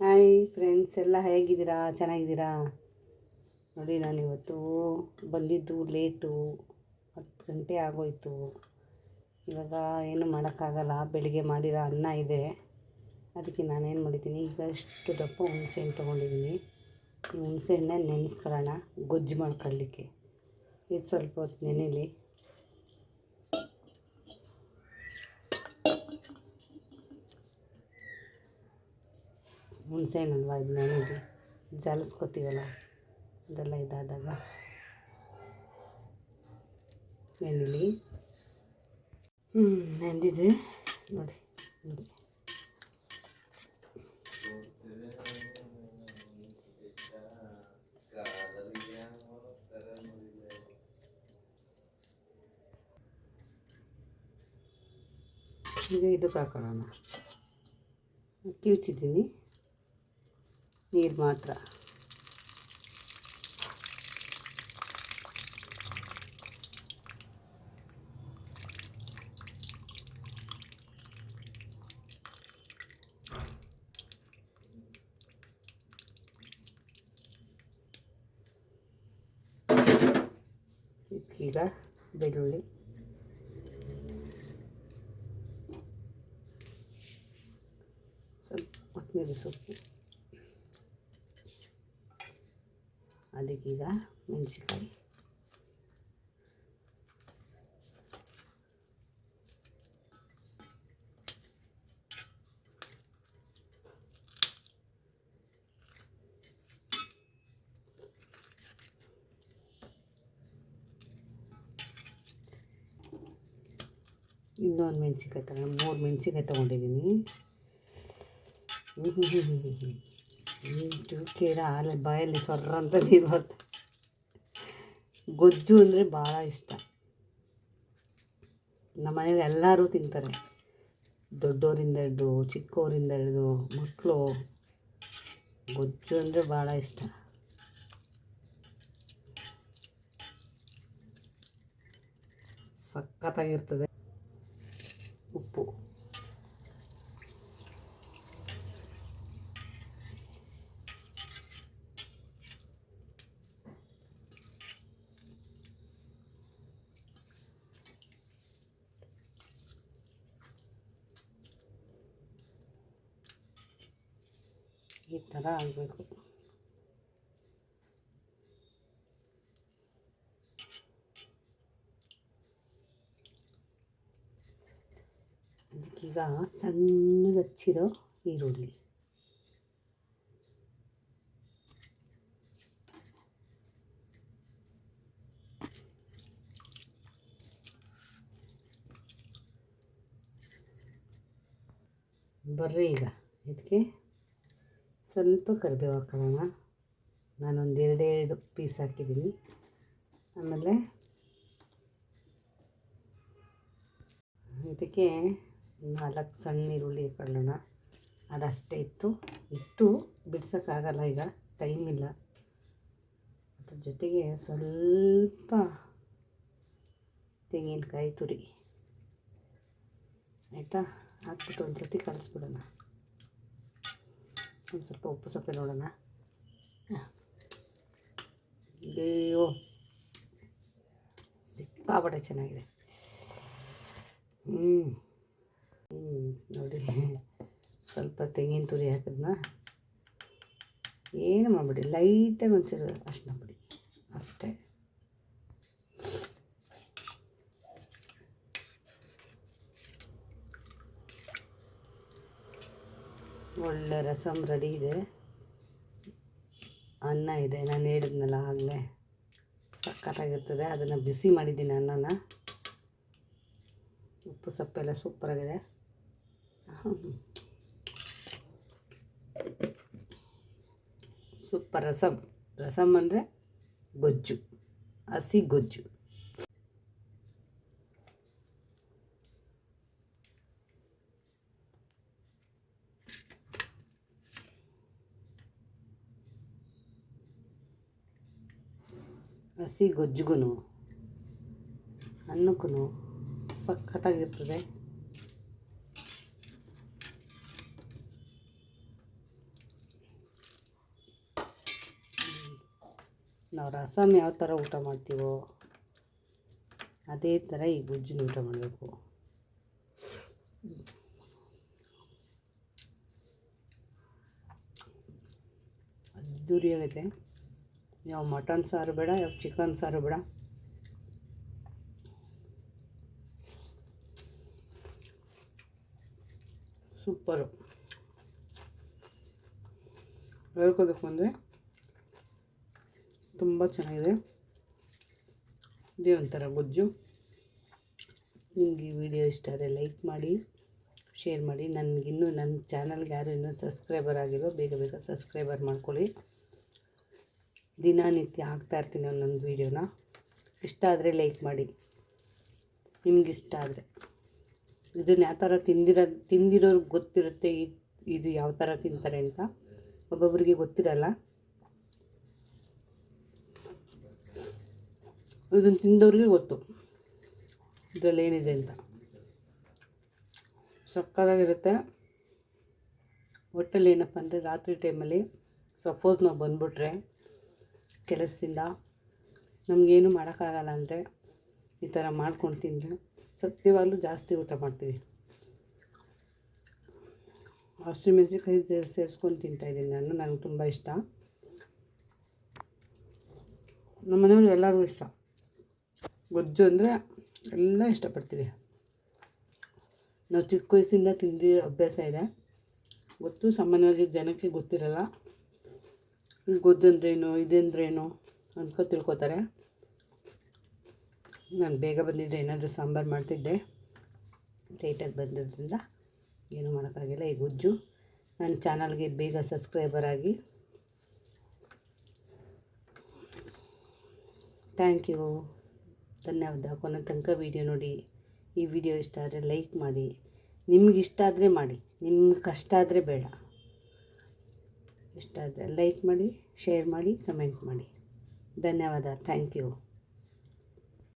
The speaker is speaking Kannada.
ಹಾಯ್ ಫ್ರೆಂಡ್ಸ್, ಎಲ್ಲ ಹೇಗಿದ್ದೀರಾ? ಚೆನ್ನಾಗಿದ್ದೀರಾ? ನೋಡಿ, ನಾನಿವತ್ತು ಬಂದಿದ್ದು ಲೇಟು, 10 ಗಂಟೆ ಆಗೋಯ್ತು. ಇವಾಗ ಏನು ಮಾಡೋಕ್ಕಾಗಲ್ಲ, ಬೆಳಿಗ್ಗೆ ಮಾಡಿರೋ ಅನ್ನ ಇದೆ. ಅದಕ್ಕೆ ನಾನೇನು ಮಾಡಿದ್ದೀನಿ, ಈಗ ಇಷ್ಟು ದಪ್ಪ ಹುಣಸೆಹಣ್ಣು ತೊಗೊಂಡಿದ್ದೀನಿ. ಈ ಹುಣಸೆಹಣ್ಣೆ ನೆನೆಸ್ಕೊಳ್ಳೋಣ, ಗೊಜ್ಜು ಮಾಡ್ಕೊಳ್ಳಿಕ್ಕೆ. ಇದು ಸ್ವಲ್ಪ ಹೊತ್ತು ನೆನೆಲಿ. ಹುಣಸೆಹಣ್ಣಲ್ವ ಇದು ನೆನೆದು ಜಾಲಿಸ್ಕೊತೀವಲ್ಲ, ಅದೆಲ್ಲ ಇದಾದಾಗ ನೆನೆಲಿ. ನೆಂದಿದೆ ನೋಡಿ. ಈಗ ಇದಕ್ಕೆ ಹಾಕೊಳ್ಳೋಣ. ಕಿವುಚಿದ್ದೀನಿ, ನೀರು ಮಾತ್ರ. ಇದಕ್ಕೀಗ ಬೆಳ್ಳುಳ್ಳಿ, ಸ್ವಲ್ಪ ಕೊತ್ತಂಬರಿ ಸೊಪ್ಪು, ಅದಕ್ಕೀಗ ಮೆಣಸಿನ್ಕಾಯಿ, ಇನ್ನೊಂದು ಮೆಣಸಿನ್ಕಾಯಿ 3 ಮೆಣಸಿನ್ಕಾಯಿ ತೊಗೊಂಡಿದ್ದೀನಿ. ಕೇರ ಹಾಲು ಬಾಯಲ್ಲಿ ಸೊರ್ರ ಅಂತ ನೀರು ಬರ್ತದೆ. ಗೊಜ್ಜು ಅಂದರೆ ಭಾಳ ಇಷ್ಟ. ನಮ್ಮ ಮನೇಲಿ ಎಲ್ಲರೂ ತಿಂತಾರೆ, ದೊಡ್ಡವರಿಂದ ಹಿಡಿದು ಚಿಕ್ಕವರಿಂದ ಹಿಡಿದು ಮಕ್ಕಳು. ಗೊಜ್ಜು ಅಂದರೆ ಭಾಳ ಇಷ್ಟ. ಸಖತ್ತಾಗಿರ್ತದೆ. ಉಪ್ಪು, ಈ ಥರ ಆಗಬೇಕು. ಅದಕ್ಕೀಗ ಸಣ್ಣಗೆ ಹಚ್ಚಿರೋ ಈರುಳ್ಳಿ, ಬರ್ರಿ. ಈಗ ಇದಕ್ಕೆ ಸ್ವಲ್ಪ ಕರಿಬೇವು ಹಾಕೊಳ್ಳೋಣ. ನಾನೊಂದು 2 ಪೀಸ್ ಹಾಕಿದ್ದೀನಿ. ಆಮೇಲೆ ಇದಕ್ಕೆ 4 ಸಣ್ಣ ಈರುಳ್ಳಿ ಹಾಕೊಳ್ಳೋಣ. ಅದಷ್ಟೇ ಇಷ್ಟು ಬಿಡ್ಸೋಕ್ಕಾಗಲ್ಲ, ಈಗ ಟೈಮ್ ಇಲ್ಲ. ಅದ್ರ ಜೊತೆಗೆ ಸ್ವಲ್ಪ ತೆಂಗಿನಕಾಯಿ ತುರಿ, ಆಯಿತಾ? ಹಾಕ್ಬಿಟ್ಟು ಒಂದು ಸರ್ತಿ ಕಲಿಸ್ಬಿಡೋಣ. ಒಂದು ಸ್ವಲ್ಪ ಉಪ್ಪು ಸಪ್ಪೆ ನೋಡೋಣ. ಅಯ್ಯೋ, ಸಿಕ್ಕಾಪಟ್ಟೆ ಚೆನ್ನಾಗಿದೆ. ನೋಡಿ, ಸ್ವಲ್ಪ ತೆಂಗಿನ ತುರಿ ಹಾಕಿದ್ನ ಏನು ಮಾಡಿಬಿಡಿ, ಲೈಟಾಗಿ ಒಂಚೂರು ಅರ್ಶಿನ ಪುಡಿ ಅಷ್ಟೇ. ಒಳ್ಳೆ ರಸಮ್ ರೆಡಿ ಇದೆ. ಅನ್ನ ಇದೆ, ನಾನು ಹೇಳಿದ್ನಲ್ಲ ಆಗಲೇ, ಸಖತ್ತಾಗಿರ್ತದೆ. ಅದನ್ನು ಬಿಸಿ ಮಾಡಿದ್ದೀನಿ ಅನ್ನನ. ಉಪ್ಪು ಸಪ್ಪೆಲ್ಲ ಸೂಪರಾಗಿದೆ. ಸೂಪರ್. ರಸಮ್ ಅಂದರೆ ಗೊಜ್ಜು, ಹಸಿ ಗೊಜ್ಜು. ಹಸಿ ಗೊಜ್ಜಿಗೂ ಅನ್ನಕ್ಕೂ ಸಖತ್ತಾಗಿರ್ತದೆ. ನಾವು ರಸಮ್ ಯಾವ ಥರ ಊಟ ಮಾಡ್ತೀವೋ ಅದೇ ಥರ ಈ ಗೊಜ್ಜನ್ನ ಊಟ ಮಾಡಬೇಕು. ಅದ್ದೂರಿಯಾಗೈತೆ. ಯಾವ ಮಟನ್ ಸಾರು ಬೇಡ, ಯಾವ ಚಿಕನ್ ಸಾರು ಬೇಡ, ಸೂಪರು. ಹೇಳ್ಕೋಬೇಕು ಅಂದರೆ ತುಂಬ ಚೆನ್ನಾಗಿದೆ. ಇದೇ ಒಂಥರ ಗೊಜ್ಜು. ನಿಮಗೆ ಈ ವಿಡಿಯೋ ಇಷ್ಟ ಆದರೆ ಲೈಕ್ ಮಾಡಿ, ಶೇರ್ ಮಾಡಿ. ನನಗಿನ್ನೂ ನನ್ನ ಚಾನಲ್ಗೆ ಯಾರು ಇನ್ನೂ ಸಬ್ಸ್ಕ್ರೈಬರ್ ಆಗಿರೋ ಬೇಗ ಬೇಗ ಸಬ್ಸ್ಕ್ರೈಬರ್ ಮಾಡ್ಕೊಳ್ಳಿ. ದಿನನಿತ್ಯ ಹಾಕ್ತಾಯಿರ್ತೀನಿ ಒಂದೊಂದು ವೀಡಿಯೋನ. ಇಷ್ಟ ಆದರೆ ಲೈಕ್ ಮಾಡಿ, ನಿಮಗಿಷ್ಟ ಆದರೆ. ಇದನ್ನು ಯಾವ ಥರ ತಿಂದಿರೋರ್ಗೆ ಗೊತ್ತಿರುತ್ತೆ ಇದು ಯಾವ ಥರ ತಿಂತಾರೆ ಅಂತ. ಒಬ್ಬೊಬ್ಬರಿಗೆ ಗೊತ್ತಿರಲ್ಲ. ಇದನ್ನು ತಿಂದವ್ರಿಗೆ ಗೊತ್ತು ಇದರಲ್ಲಿ ಏನಿದೆ ಅಂತ. ಸಕ್ಕತ್ತಾಗಿರುತ್ತೆ. ಒಟ್ಟಲ್ಲಿ ಏನಪ್ಪ ಅಂದರೆ ರಾತ್ರಿ ಟೈಮಲ್ಲಿ ಸಪೋಸ್ ನಾವು ಬಂದುಬಿಟ್ರೆ ಕೆಲಸದಿಂದ ನಮಗೇನು ಮಾಡೋಕ್ಕಾಗಲ್ಲ ಅಂದರೆ ಈ ಥರ ಮಾಡ್ಕೊಂಡು ತಿಂದರೆ ಸತ್ಯವಾಗಲೂ ಜಾಸ್ತಿ ಊಟ ಮಾಡ್ತೀವಿ. ಹಸಿಮೆಣಸಿನ್ಕಾಯಿ ಸೇರಿಸ್ಕೊಂಡು ತಿಂತಾಯಿದ್ದೀನಿ ನಾನು. ನನಗೆ ತುಂಬ ಇಷ್ಟ. ನಮ್ಮ ಮನೆಯವ್ರು ಎಲ್ಲರಿಗೂ ಇಷ್ಟ. ಗೊಜ್ಜು ಅಂದರೆ ಎಲ್ಲ ಇಷ್ಟಪಡ್ತೀವಿ. ನಾವು ಚಿಕ್ಕ ವಯಸ್ಸಿಂದ ತಿಂದು ಅಭ್ಯಾಸ ಇದೆ. ಗೊತ್ತು, ಸಾಮಾನ್ಯವಾಗಿ ಜನಕ್ಕೆ ಗೊತ್ತಿರಲ್ಲ ಗೊಜ್ಜು ಅಂದ್ರೇನು ಇದಂದ್ರೇನು ಅಂತ ತಿಳ್ಕೊತಾರೆ. ನಾನು ಬೇಗ ಬಂದಿದ್ದೆ, ಏನಾದರೂ ಸಾಂಬಾರು ಮಾಡ್ತಿದ್ದೆ. ಲೇಟಾಗಿ ಬಂದಿದ್ದರಿಂದ ಏನೂ ಮಾಡೋಕ್ಕಾಗಿಲ್ಲ. ಈ ಗೊಜ್ಜು ನನ್ನ ಚಾನಲ್ಗೆ ಬೇಗ ಸಬ್ಸ್ಕ್ರೈಬರ್ ಆಗಿ. ಥ್ಯಾಂಕ್ ಯು, ಧನ್ಯವಾದ. ಕೊನೆ ತನಕ ವೀಡಿಯೋ ನೋಡಿ. ಈ ವಿಡಿಯೋ ಇಷ್ಟ ಆದರೆ ಲೈಕ್ ಮಾಡಿ. ನಿಮ್ಗೆ ಇಷ್ಟ ಆದರೆ ಮಾಡಿ, ನಿಮ್ಗೆ ಕಷ್ಟ ಆದರೆ ಬೇಡ. ಇಷ್ಟ ಆದರೆ ಲೈಕ್ ಮಾಡಿ, ಶೇರ್ ಮಾಡಿ, ಕಮೆಂಟ್ ಮಾಡಿ. ಧನ್ಯವಾದ. Thank you.